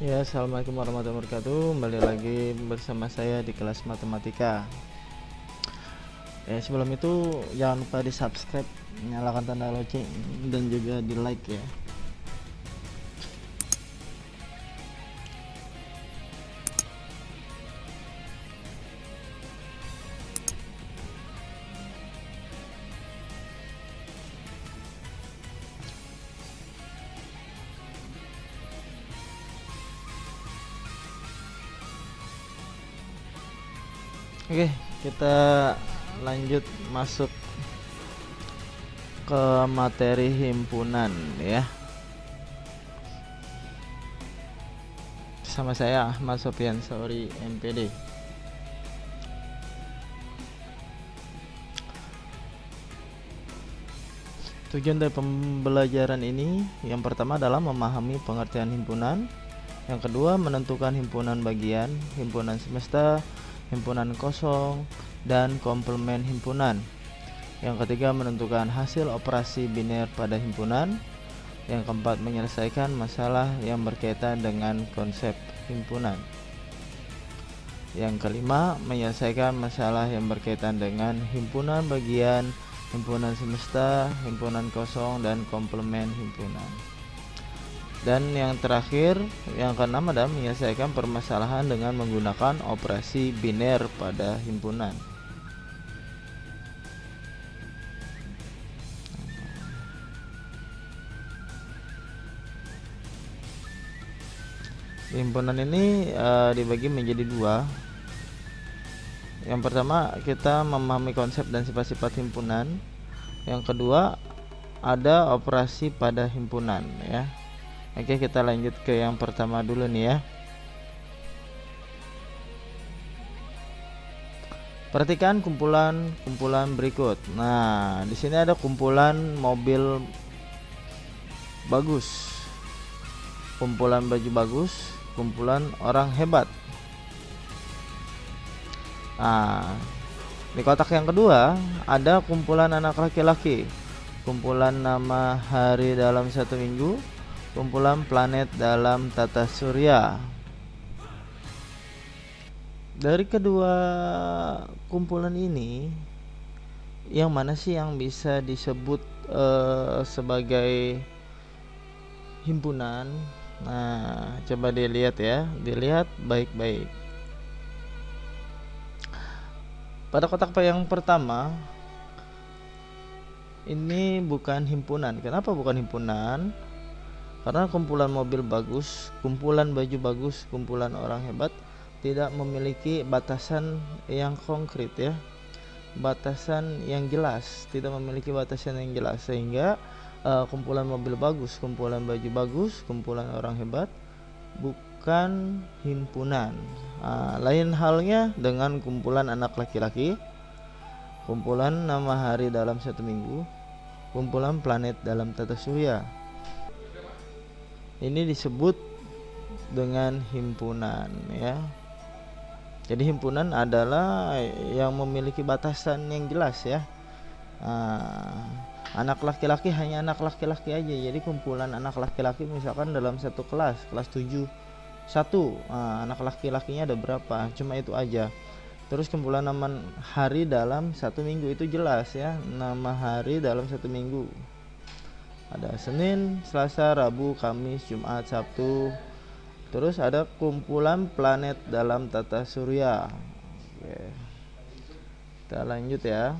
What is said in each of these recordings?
Ya, assalamualaikum warahmatullahi wabarakatuh. Kembali lagi bersama saya di kelas matematika. Sebelum itu jangan lupa di subscribe, nyalakan tanda lonceng dan juga di like ya. Oke, kita lanjut masuk ke materi himpunan ya. Sama saya Ahmad Sofian Sauri MPD. Tujuan dari pembelajaran ini yang pertama adalah memahami pengertian himpunan, yang kedua menentukan himpunan bagian, himpunan semesta, himpunan kosong, dan komplement himpunan. Yang ketiga menentukan hasil operasi biner pada himpunan. Yang keempat menyelesaikan masalah yang berkaitan dengan konsep himpunan. Yang kelima menyelesaikan masalah yang berkaitan dengan himpunan bagian, himpunan semesta, himpunan kosong, dan komplement himpunan. Dan yang terakhir, yang keenam adalah menyelesaikan permasalahan dengan menggunakan operasi biner pada himpunan. Himpunan ini dibagi menjadi dua. Yang pertama kita memahami konsep dan sifat-sifat himpunan. Yang kedua ada operasi pada himpunan ya. Oke, kita lanjut ke yang pertama dulu nih ya. Perhatikan kumpulan berikut. Nah, di sini ada kumpulan mobil bagus, kumpulan baju bagus, kumpulan orang hebat. Nah, di kotak yang kedua ada kumpulan anak laki-laki, kumpulan nama hari dalam satu minggu, kumpulan planet dalam tata surya. Dari kedua kumpulan ini, yang mana sih yang bisa disebut sebagai himpunan? Nah, coba dilihat ya, dilihat baik-baik. Pada kotak yang pertama, ini bukan himpunan. Kenapa bukan himpunan? Karena kumpulan mobil bagus, kumpulan baju bagus, kumpulan orang hebat tidak memiliki batasan yang konkret ya, batasan yang jelas, tidak memiliki batasan yang jelas, sehingga kumpulan mobil bagus, kumpulan baju bagus, kumpulan orang hebat bukan himpunan. Lain halnya dengan kumpulan anak laki-laki, kumpulan nama hari dalam satu minggu, kumpulan planet dalam tata surya. Ini disebut dengan himpunan ya. Jadi himpunan adalah yang memiliki batasan yang jelas ya. Anak laki-laki hanya anak laki-laki aja. Jadi kumpulan anak laki-laki misalkan dalam satu kelas 7 satu, anak laki-lakinya ada berapa? Cuma itu aja. Terus kumpulan nama hari dalam satu minggu itu jelas ya. Nama hari dalam satu minggu ada Senin, Selasa, Rabu, Kamis, Jumat, Sabtu. Terus ada kumpulan planet dalam tata surya. Oke. Kita lanjut ya.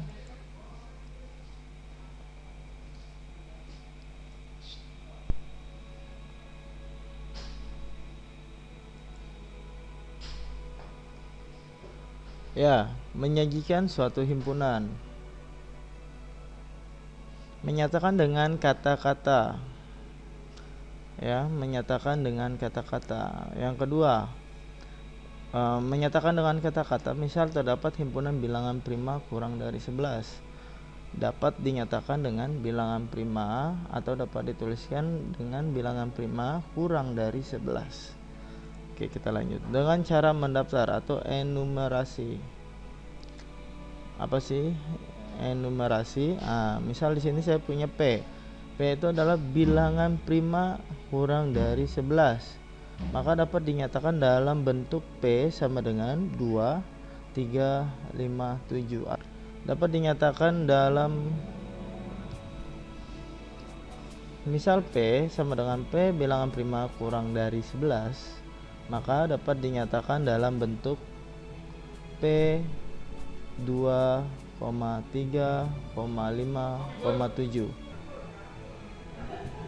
Ya, menyajikan suatu himpunan. Menyatakan dengan kata-kata. Ya, menyatakan dengan kata-kata. Yang kedua, menyatakan dengan kata-kata, misal terdapat himpunan bilangan prima kurang dari 11, dapat dinyatakan dengan bilangan prima atau dapat dituliskan dengan bilangan prima kurang dari 11. Oke, kita lanjut dengan cara mendaftar atau enumerasi. Apa sih enumerasi? Misal di sini saya punya P. P itu adalah bilangan prima kurang dari 11. maka dapat dinyatakan dalam bentuk P sama dengan 2, 3, 5, 7. Dapat dinyatakan dalam misal P sama dengan P bilangan prima kurang dari 11, maka dapat dinyatakan dalam bentuk P 2, 3, 5, 7.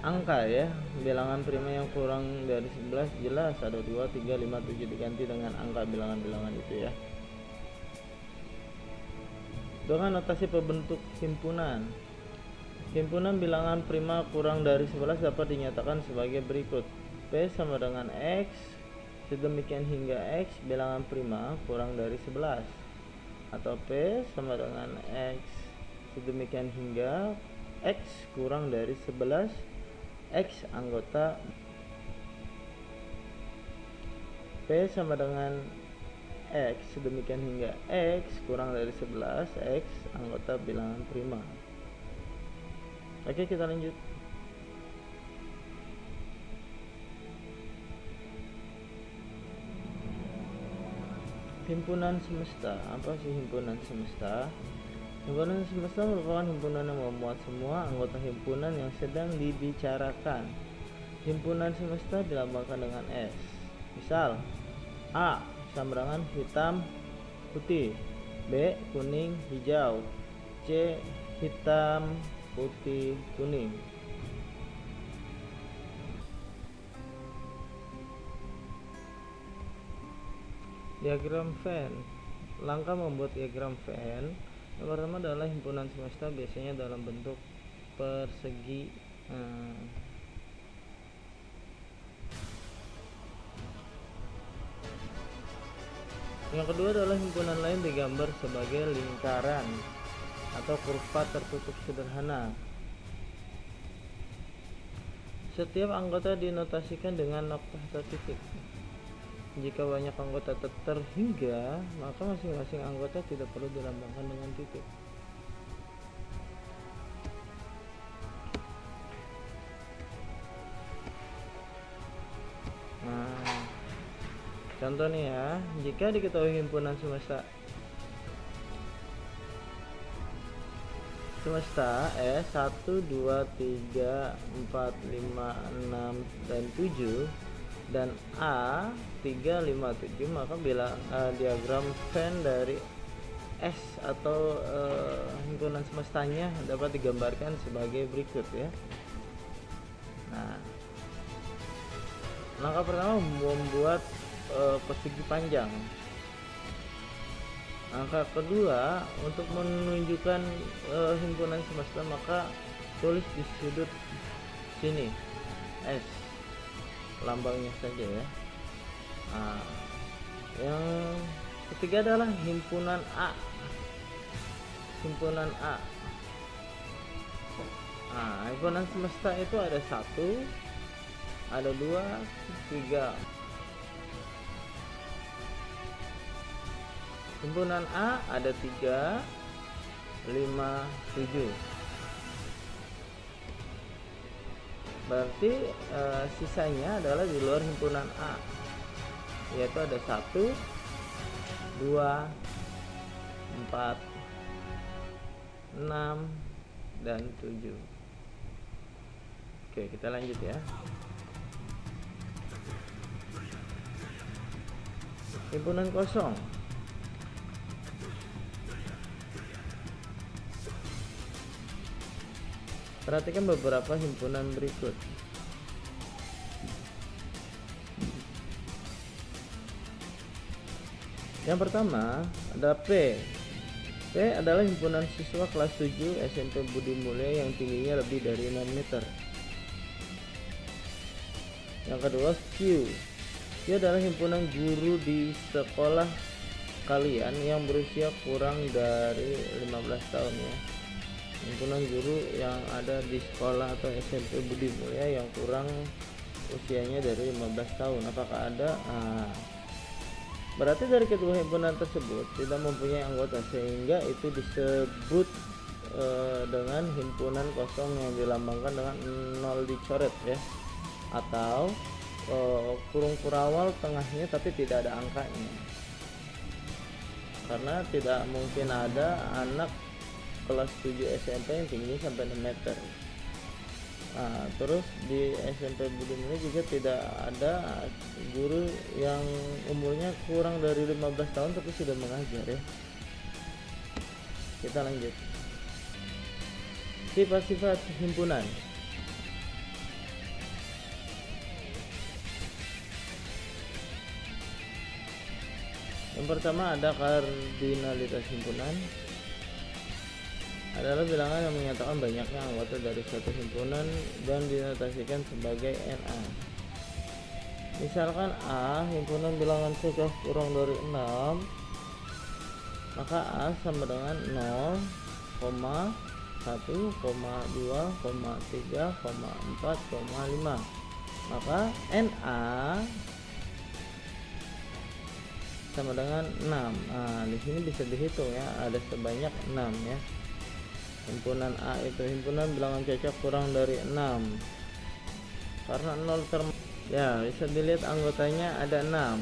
Angka ya, bilangan prima yang kurang dari 11 jelas ada 2, 3, 5, 7 diganti dengan angka bilangan-bilangan itu ya. Dengan notasi pembentuk himpunan. Himpunan bilangan prima kurang dari 11 dapat dinyatakan sebagai berikut. P sama dengan X, sedemikian hingga X bilangan prima kurang dari 11. Atau P sama dengan X, sedemikian hingga X kurang dari 11, X anggota. P sama dengan X sedemikian hingga X kurang dari 11, X anggota bilangan prima. Oke, kita lanjut. Himpunan semesta. Apa sih himpunan semesta? Himpunan semesta merupakan himpunan yang memuat semua anggota himpunan yang sedang dibicarakan. Himpunan semesta dilambangkan dengan S. Misal, A sama dengan hitam putih, B kuning hijau, C hitam putih kuning. Diagram Venn. Langkah membuat diagram Venn. Yang pertama adalah himpunan semesta biasanya dalam bentuk persegi. Yang kedua adalah himpunan lain digambar sebagai lingkaran atau kurva tertutup sederhana. Setiap anggota dinotasikan dengan nokta atau titik. Jika banyak anggota terhingga, maka masing-masing anggota tidak perlu dilambangkan dengan titik. Nah, contoh nih ya, jika diketahui himpunan semesta S 1, 2, 3, 4, 5, 6, dan 7 dan A 3, 5, 7, maka bila diagram Venn dari S atau himpunan semestanya dapat digambarkan sebagai berikut ya. Nah, langkah pertama membuat persegi panjang. Langkah kedua untuk menunjukkan himpunan semesta maka tulis di sudut sini S, lambangnya saja ya. Nah, yang ketiga adalah himpunan A. Himpunan A. Nah, himpunan semesta itu ada 1, ada 2, 3. Himpunan A ada 3, 5, 7. Berarti sisanya adalah di luar himpunan A, yaitu ada 1, 2, 4, 6, dan 7. Oke, kita lanjut ya. Himpunan kosong. Perhatikan beberapa himpunan berikut. Yang pertama ada P. P adalah himpunan siswa kelas 7 SMP Budi Mulya yang tingginya lebih dari 6 meter. Yang kedua Q. Q adalah himpunan guru di sekolah kalian yang berusia kurang dari 15 tahun ya. Himpunan guru yang ada di sekolah atau SMP Budi Mulya yang kurang usianya dari 15 tahun. Apakah ada? Berarti dari kedua himpunan tersebut tidak mempunyai anggota, sehingga itu disebut dengan himpunan kosong yang dilambangkan dengan 0 dicoret ya, atau kurung kurawal tengahnya tapi tidak ada angkanya, karena tidak mungkin ada anak kelas 7 SMP yang tingginya sampai 6 meter. Nah, terus di SMP Budi Mulia juga tidak ada guru yang umurnya kurang dari 15 tahun tapi sudah mengajar ya. Kita lanjut. Sifat-sifat himpunan. Yang pertama ada kardinalitas himpunan, adalah bilangan yang menyatakan banyaknya anggota dari suatu himpunan dan dinotasikan sebagai NA. Misalkan A, himpunan bilangan cocok kurang dari 6, maka A sama dengan 0, 1, 2, 3, 4, 5. Maka NA sama dengan 6. Nah, di sini bisa dihitung ya, ada sebanyak 6 ya. Himpunan A itu himpunan bilangan cocok kurang dari 6. Karena 0 ya, bisa dilihat anggotanya ada 6.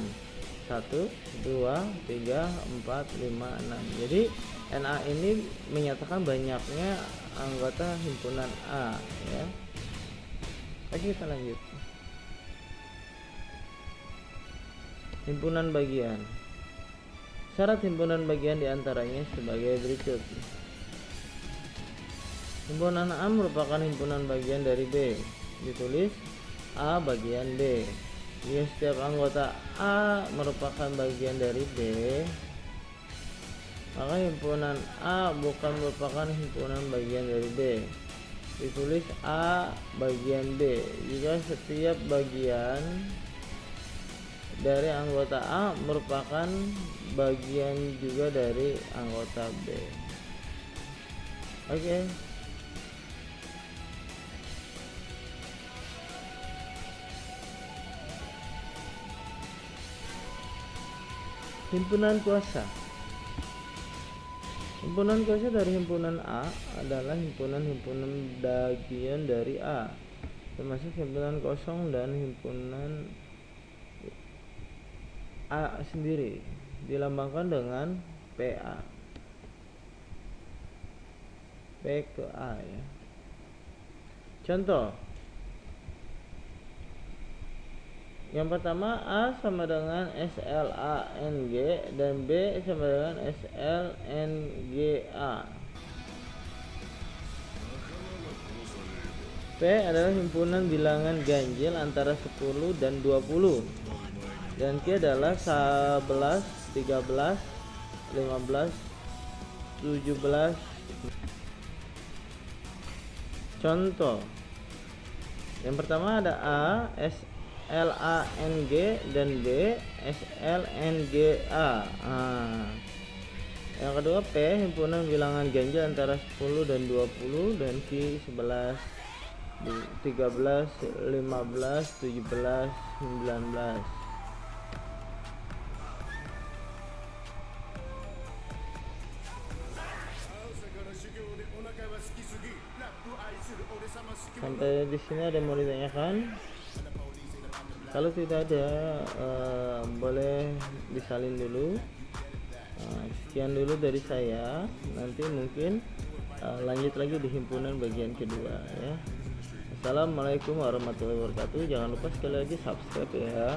1, 2, 3, 4, 5, 6. Jadi NA ini menyatakan banyaknya anggota himpunan A ya. Oke, kita lanjut. Himpunan bagian. Syarat himpunan bagian diantaranya sebagai berikut. Himpunan A merupakan himpunan bagian dari B. Ditulis A bagian B. Jika setiap anggota A merupakan bagian dari B, maka himpunan A bukan merupakan himpunan bagian dari B. Ditulis A bagian B. Jika setiap bagian dari anggota A merupakan bagian juga dari anggota B. Oke. Himpunan kuasa. Himpunan kuasa dari himpunan A adalah himpunan-himpunan bagian dari A, termasuk himpunan kosong dan himpunan A sendiri, dilambangkan dengan PA. P ke A ya. Contoh. Yang pertama, A sama dengan SLANG dan B sama dengan SLNGA. P adalah himpunan bilangan ganjil antara 10 dan 20. Dan Q adalah 11, 13, 15, 17. Contoh. Yang pertama ada A, SLANG dan B, SLNGA. Yang kedua P, himpunan bilangan ganjil antara 10 dan 20, dan Q 11, 13, 15, 17, 19. Sampai di sini ada yang mau ditanyakan? Kalau tidak ada, boleh disalin dulu. Sekian dulu dari saya. Nanti mungkin lanjut lagi di himpunan bagian kedua ya. Assalamualaikum warahmatullahi wabarakatuh. Jangan lupa sekali lagi subscribe ya.